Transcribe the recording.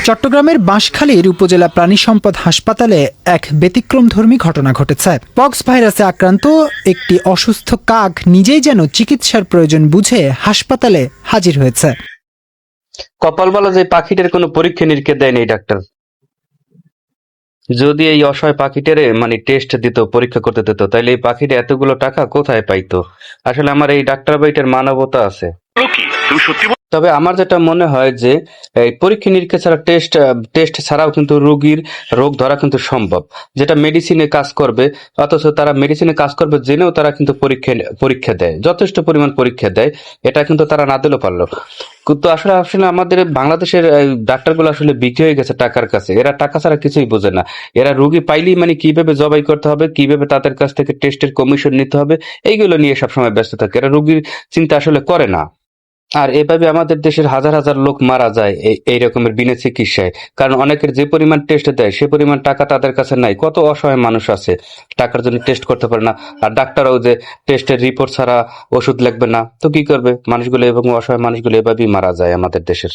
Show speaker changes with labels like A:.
A: চট্টগ্রামের বাঁশখালীর উপজেলা প্রাণী সম্পদ হাসপাতালে এক ব্যতিক্রমধর্মী ঘটনা ঘটেছে। পক্স ভাইরাসে আক্রান্ত একটি অসুস্থ কাক নিজেই যেন চিকিৎসার প্রয়োজন বুঝে হাসপাতালে হাজির হয়েছে।
B: কপাল বলা যে পাখিটার কোনো পরীক্ষা নিরীক্ষা দেয়নি এই ডাক্তার। যদি এই অসহায় পাখিটারে টেস্ট দিত, পরীক্ষা করতে দিত, তাহলে এই পাখিটা এতগুলো টাকা কোথায় পাইতো? আসলে আমার এই ডাক্তার ভাইটার মানবতা আছে। তবে আমার যেটা মনে হয় যে এই পরীক্ষা নিরীক্ষা ছাড়া টেস্ট ছাড়াও কিন্তু রোগীর রোগ ধরা কিন্তু সম্ভব, যেটা মেডিসিনে কাজ করবে। অথচ তারা মেডিসিনে কাজ করবে জেনেও তারা কিন্তু পরীক্ষা দেয়, যথেষ্ট পরিমাণ পরীক্ষা দেয়। এটা কিন্তু তারা না দিলেও পারলো। কিন্তু আসলে আসলে আমাদের বাংলাদেশের ডাক্তারগুলো আসলে বিক্রি হয়ে গেছে টাকার কাছে। এরা টাকা ছাড়া কিছুই বোঝে না। এরা রোগী পাইলেই কিভাবে জবাই করতে হবে, কিভাবে তাদের কাছ থেকে টেস্টের কমিশন নিতে হবে, এইগুলো নিয়ে সবসময় ব্যস্ত থাকে। এরা রোগীর চিন্তা আসলে করে না। আর এভাবে আমাদের দেশের হাজার হাজার লোক মারা যায় এই রকমের বিনা চিকিৎসায়। কারণ অনেকের যে পরিমাণ টেস্ট দেয় সে পরিমাণ টাকা তাদের কাছে নাই। কত অসহায় মানুষ আছে টাকার জন্য টেস্ট করতে পারে না। আর ডাক্তারও যে টেস্টের রিপোর্ট ছাড়া ওষুধ লিখবে না, তো কি করবে? মানুষগুলো এবং অসহায় মানুষগুলো এভাবেই মারা যায় আমাদের দেশের।